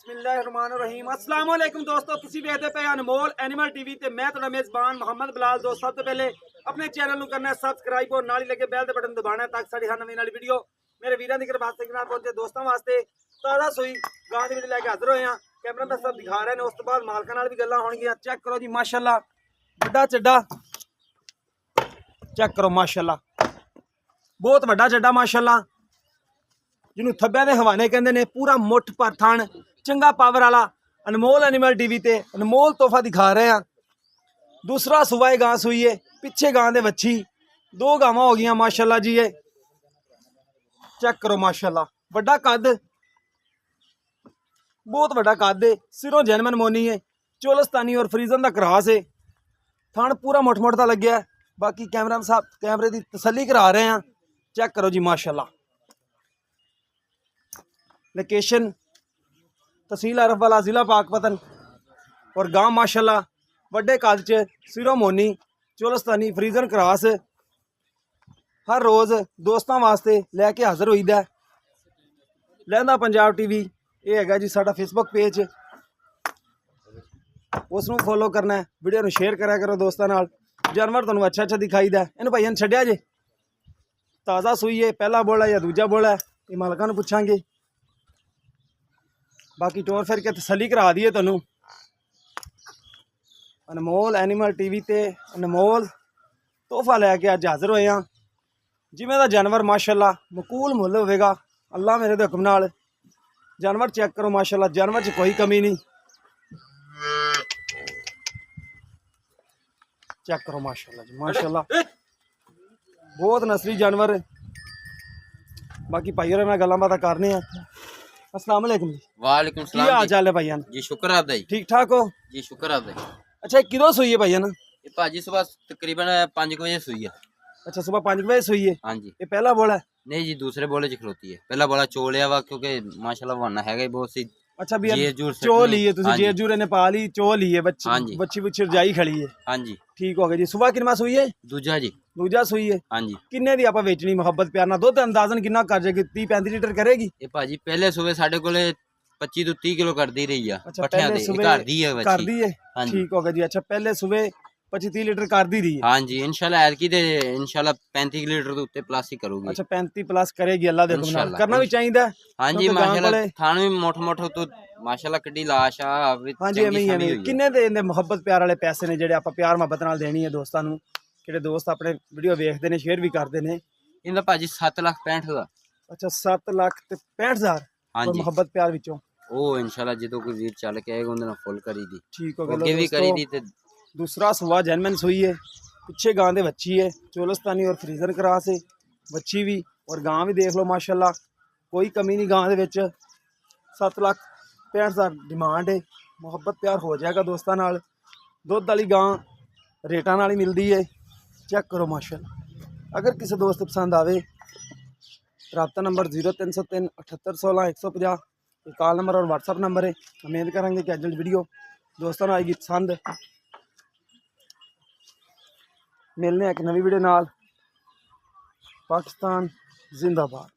बिस्मिल्लाहिर्रहमानिर्रहीम अस्सलाम वालेकुम दोस्तों, ਤੁਸੀਂ ਵੇਖਦੇ ਪਏ ਅਨਮੋਲ ਐਨੀਮਲ ਟੀਵੀ ਤੇ ਮੈਂ ਤੁਹਾਡਾ ਮੇਜ਼ਬਾਨ ਮੁਹੰਮਦ ਬਲਾਲ। ਦੋਸਤੋ ਸਭ ਤੋਂ ਪਹਿਲੇ ਆਪਣੇ ਚੈਨਲ ਨੂੰ ਕਰਨਾ ਸਬਸਕ੍ਰਾਈਬ ਔਰ ਨਾਲ ਹੀ ਲੱਗੇ ਬੈਲ ਦੇ ਬਟਨ ਦਬਾਉਣਾ ਤਾਂ ਕਿ ਸਾਡੀ ਹਰ ਨਵੀਂ ਵੀਡੀਓ ਮੇਰੇ ਵੀਰਾਂ ਦੀ ਕਿਰਪਾਲਤਾ ਨਾਲ ਪਹੁੰਚੇ। ਦੋਸਤਾਂ ਵਾਸਤੇ ਤਾਜ਼ਾ ਸੂਈ ਗਾਂ ਦੀ ਵੀਡੀਓ ਲੈ ਕੇ ਹਾਜ਼ਰ ਹੋਏ ਹਾਂ। ਕੈਮਰਾ ਮੈਂ ਸਭ ਦਿਖਾ ਰਹੇ ਨੇ, ਉਸ ਤੋਂ ਬਾਅਦ ਮਾਲਕਾਂ ਨਾਲ ਵੀ ਗੱਲਾਂ ਹੋਣਗੀਆਂ। ਚੈੱਕ ਕਰੋ ਜੀ ਮਾਸ਼ਾਅੱਲਾ, ਵੱਡਾ ਚੱਡਾ ਚੈੱਕ ਕਰੋ ਮਾਸ਼ਾਅੱਲਾ, ਬਹੁਤ ਵੱਡਾ ਚੱਡਾ ਮਾਸ਼ਾਅੱਲਾ, ਜਿਹਨੂੰ ਥੱਬਿਆਂ ਦੇ ਹਵਾਨੇ ਕਹਿੰਦੇ ਨੇ। ਪੂਰਾ ਮੁੱਠ ਭਰ ਥਣ, ਚੰਗਾ ਪਾਵਰ ਵਾਲਾ। ਅਨਮੋਲ ਐਨੀਮਲ ਟੀਵੀ ਤੇ ਅਨਮੋਲ ਤੋਹਫਾ ਦਿਖਾ ਰਹੇ ਹਾਂ। ਦੂਸਰਾ ਸੂਆ ਗਾਂ ਸੂਈ ਹੈ, ਪਿੱਛੇ ਗਾਂ ਦੇ ਵੱਛੀ, ਦੋ ਗਾਵਾਂ ਹੋ ਗਈਆਂ ਮਾਸ਼ਾਅੱਲਾ ਜੀ। ਇਹ ਚੈੱਕ ਕਰੋ ਮਾਸ਼ਾਅੱਲਾ, ਵੱਡਾ ਕੱਦ, ਬਹੁਤ ਵੱਡਾ ਕੱਦ ਹੈ। ਸਿਰੋਂ ਜੈਨਮਨ ਮੋਨੀ ਹੈ, ਚੋਲਸਤਾਨੀ ਔਰ ਫਰੀਜ਼ਨ ਦਾ ਕਰਾਸ ਹੈ। ਥਣ ਪੂਰਾ ਮੁੱਠ ਮੁੱਠ ਦਾ ਲੱਗਿਆ। ਬਾਕੀ ਕੈਮਰਾ ਸਾਹਿਬ ਕੈਮਰੇ ਦੀ ਤਸੱਲੀ ਕਰਾ ਰਹੇ हैं। चेक करो जी माशाल्लाह, लोकेशन तहसील अरफवाला, जिला पाकपतन और गांव माशाल्लाह वड्डे कद च, सिरों मोनी, चोलस्तानी फ्रीजन क्रास। हर रोज़ दोस्तों वास्ते लैके हाजिर होईदा। लहंदा पंजाब टीवी ये हैगा जी साडा फेसबुक पेज, उसनूं फॉलो करना है। वीडियो नूं शेयर करा करो दोस्तों नाल। जानवर तुहानूं अच्छा अच्छा दिखाईदा। इहनूं भाईयां नूं छड्डिया जे, ताज़ा सूई है, पहला बोला या दूजा बोला है, ये मालकां नूं पुछांगे। बाकी टोर फिर के तसल्ली करा दी है तुहानूं। अनमोल एनिमल टीवी ते अनमोल तोहफा लैके अज हाजिर होए हैं। जिवें दा जानवर माशाअल्लाह मकूल मुल होवेगा अल्लाह मेरे दे हुक्म नाल। जानवर चेक करो माशाअल्लाह, जानवर च कोई कमी नहीं। चेक करो माशाअल्लाह जी माशाअल्लाह, बहुत नस्ली जानवर। बाकी भाई होरें नाल गल्लां बातां करने हैं। अस्सलाम वालेकुम जी। वालेकुम की सलाम हाल चाल है भाईयान? जी शुक्र आपदा जी। ठीक ठाक हो जी शुक्र आपदा जी। अच्छा, किदों सुई है भाईयान? ये भाजी सुबह तकरीबन 5 बजे सुई है। अच्छा, सुबह 5 बजे सुई है। हाँ जी। ये पहला बोला है? नहीं जी, दूसरे बोले च खलोती है। पहला बोला चोलिया वा, क्योंकि माशाल्लाह वरना हैगा ही बहुत सी। अच्छा भी जेर जूर चो सटनी। ली है तुसी? हाँ जी। जेर जूर ने पा ली, चो ली है, बच्ची हाँ जी। बच्ची बुच्ची रजाई खड़ी है। हाँ जी। ठीक हो गया जी। सुबह कितना सुई है? दूजा जी। दूजा सुई है। हाँ जी। किन्ने दी आपां वेचनी मुहब्बत प्यार नाल? दुध अंदाजन कितना कर जाएगी? 30-35 लीटर करेगी? ये भाजी पहले सुबह साढ़े कोले 25 तो 30 किलो कर दी रही है। अच्छा, पट्ठियां पहले दे सुबह कर दी है कर बच्ची। दी है। हाँ जी। ठीक हो गया जी। अच्छा, पहले सुबह 25-30 लीटर कर दी रही है। हाँ जी, इंशाल्लाह ऐतकी दे इंशाल्लाह 35 लीटर तो उत्ते प्लस ही करूंगी। अच्छा, 35 प्लस करेगी अल्लाह दे हुक्म नाल। इंशाल्लाह। करना भी चाहिए। हाँ जी माशाल्लाह, थान भी मोठ मोठ तो माशाल्लाह कड्डी लाश आ। हाँ जी, एवं ही किन्ने दे इहदे मुहब्बत प्यार वाले पैसे ने जेडे आपां प्यार मुहब्बत नाल देनी है दोस्तां नूं। जेडे दोस्त अपने वीडियो वेखदे ने, शेयर भी करदे ने। इनदा भाजी 7,65,000। अच्छा, 7,65,000 हाँ और जी। मुहब्बत प्यार विचों ओ इंशाल्लाह जो कोई वीर चल के आएगा उन्हें फुल करी दी। ठीक हो गया ओके भी करी दी ते दूसरा सुआ जैनमन सुई है। पिछे गां दे बच्ची है, चोलस्तानी और फ्रीजर क्रास है। बच्ची भी और गां भी देख लो माशाल्लाह, कोई कमी नहीं गां दे विच। 7,65,000 डिमांड है। मुहब्बत प्यार हो जाएगा दोस्तों नाल। दुध वाली गां रेटां नाल ही मिलती है। चेक करो माशाल्लाह। अगर किसी दोस्त पसंद आवे, रब्ता नंबर 0303 7816 150 कॉल नंबर और व्हाट्सअप नंबर है। उम्मीद करेंगे कि अज वीडियो दोस्तों को आएगी पसंद। मिलने एक नवी वीडियो नाल। पाकिस्तान जिंदाबाद।